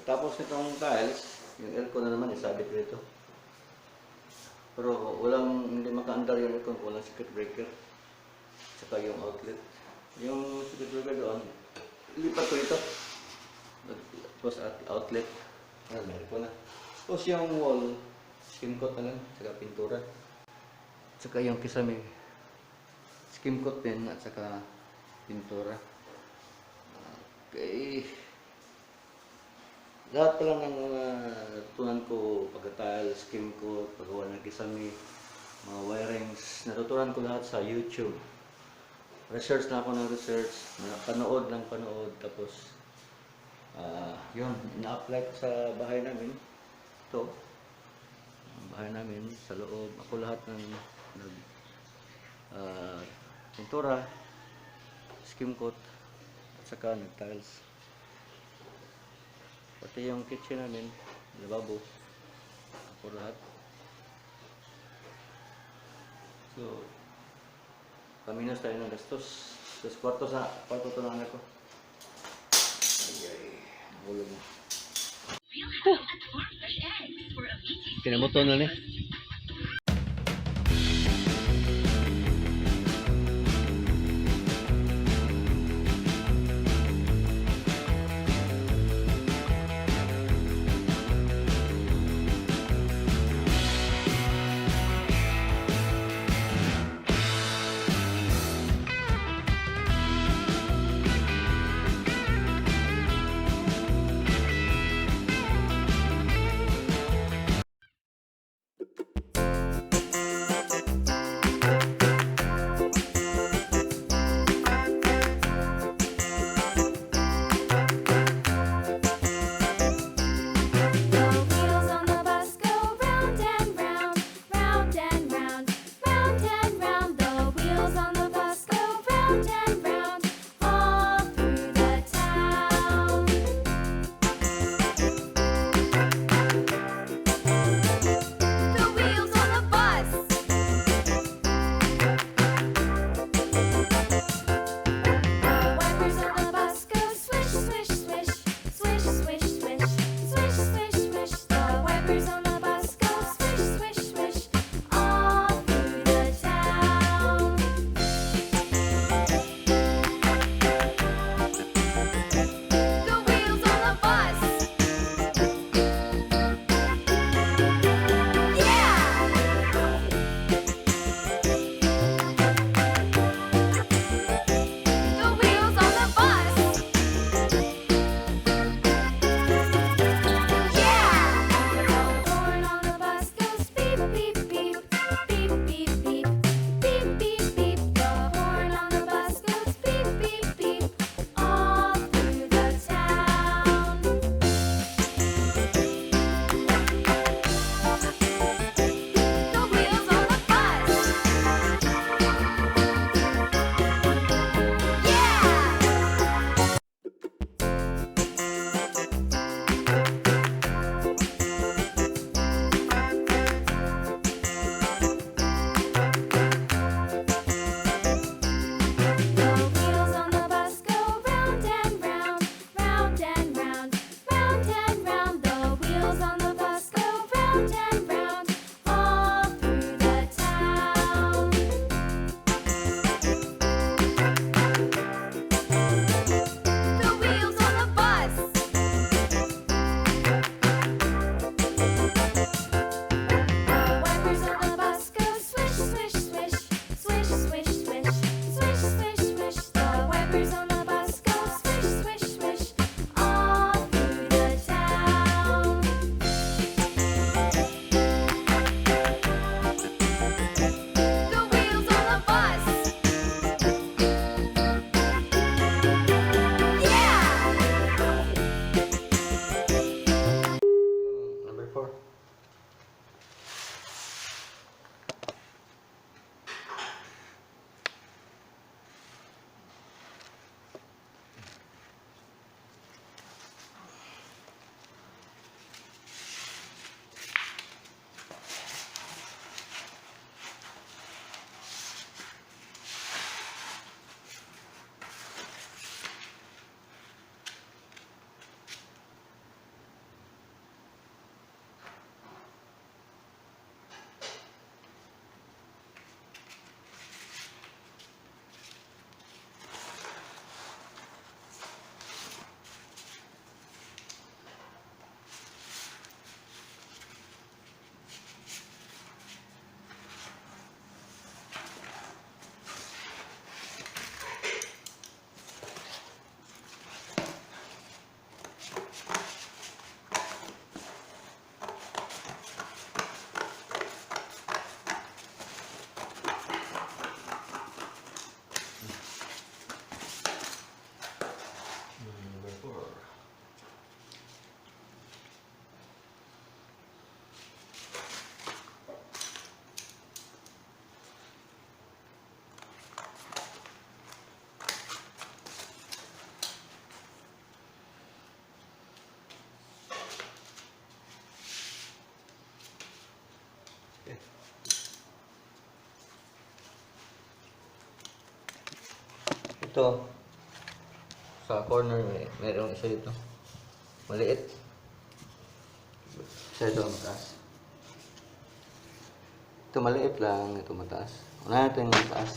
Pagkatapos nitong tiles, yung aircon na naman isabit dito. Pero hindi makaandar yung aircon, walang circuit breaker. Saka yung outlet. Yung circuit breaker doon, lipat ko ito. Tapos at outlet, meron ko na. Tapos yung wall, skim coat na lang, saka pintura. Saka yung kisame, skim coat din at saka pintura. Okay. Lahat pa lang ng mga natutunan ko, pagka-tile, skim coat, paggawa ng kisame, mga wirings, natutunan ko lahat sa YouTube. Research na ako ng research, panood ng panood, tapos yun, ina-apply ko sa bahay namin. Ito, ang bahay namin, sa loob, ako lahat ng pintura, skim coat, at saka nag-tiles. Pati yung kitchen namin, lababo, ako lahat. So, paminos tayo ng gastos. Tapos kwarto to ng anak ko. Ay, nahulog na. Kinamoto na ni. Ito, sa corner mayroong isa dito. Maliit. Isa ito mataas. Ito maliit lang, ito mataas. Unahin natin yung mataas.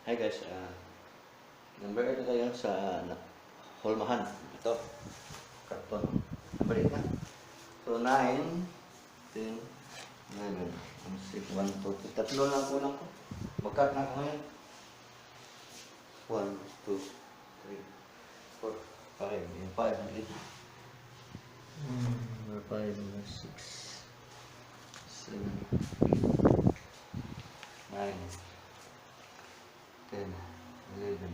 Hi guys, number 8 tayo sa holmahan. Ito, karton. Number 8 na. So 9, 10, 11, 1, 2, 3. Tatlo lang kulang ko. Mag-cut na ako ngayon. 1, 2, 3, 4, 5. Yung 5 na 8. Number 5, 6, 7, 8, 9. 10, 11.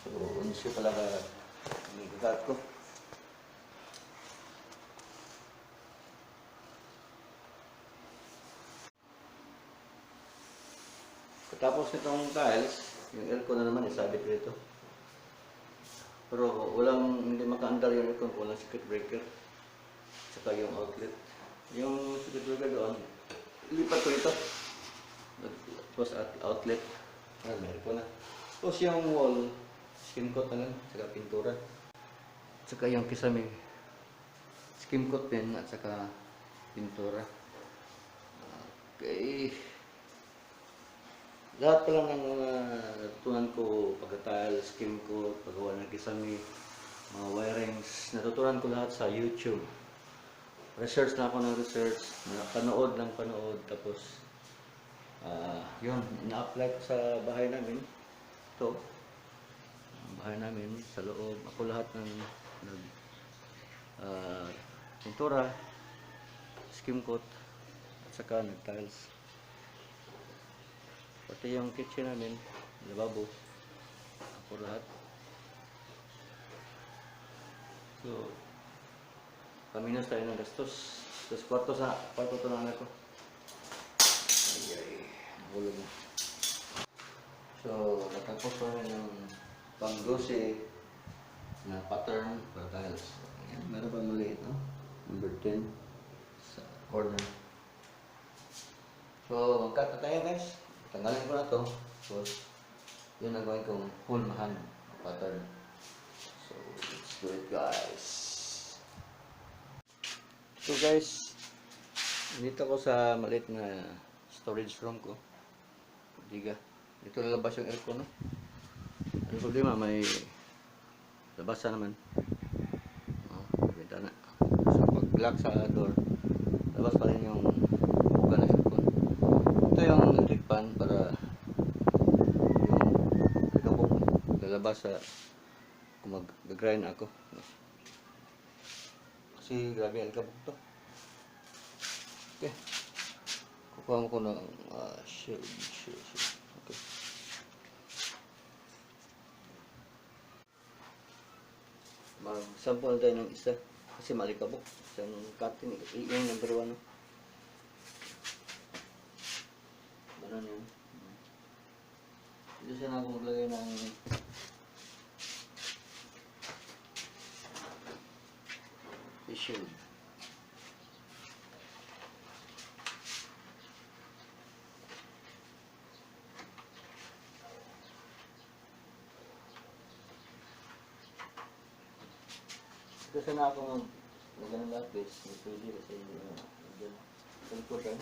So, 11 pala ka nagagat ko. Katapos nitong tiles, yung aircon na naman isabit dito. Pero hindi makaandar yung aircon, walang circuit breaker. Saka yung outlet. Yung circuit breaker doon, ilipat ko ito. Tapos at outlet. Meron ko na. Tapos yung wall, skim coat na lang, saka pintura. Saka yung kisame, skim coat din at saka pintura. Okay. Lahat pa lang ng mga natutunan ko, pagka-tile, skim coat, paggawa ng kisame, mga wirings, natutunan ko lahat sa YouTube. Research na ako ng research, panood ng panood, tapos yun, ina-apply ko sa bahay namin. Ito, bahay namin, sa loob. Ako lahat ng pintura, skim coat, at saka nag-tiles. Pati yung kitchen namin, lababo, ako lahat. So, paminos tayo ng gastos. Tapos kwarto to na ako. kulog na. So, natapos pa rin yung pang-12 na pattern para tiles. Ayan, meron pa maliit, no? Number 10 sa corner. So, mag-cut na tayo guys. Tanggalin ko na to. Tapos, yun ang gawin kong hulmahan pattern. So, let's do it guys. So guys, dito ko sa maliit na storage room ko. Diga. Dito lalabas yung aircon, no? Ang problema, may labasan naman. Bintana. So pag lock sa door, labas pa rin yung buga ng aircon. Ito yung electric fan para yung kabog lalabas sa kung mag-grind ako. Kasi grabe ang kabog to. Okay. Kukuha mo ko ng shield. Okay. Mag-sample tayo ng isa. Kasi malikabok. Isang cutting. Yung number 1. Banan yun. Dito siya na ako maglagay ng shield. Ito sana ako magano ng lapis, pwede kasi dyan. Ito ko siya.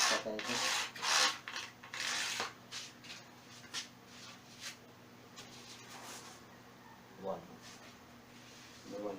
Patay ito. Number 1.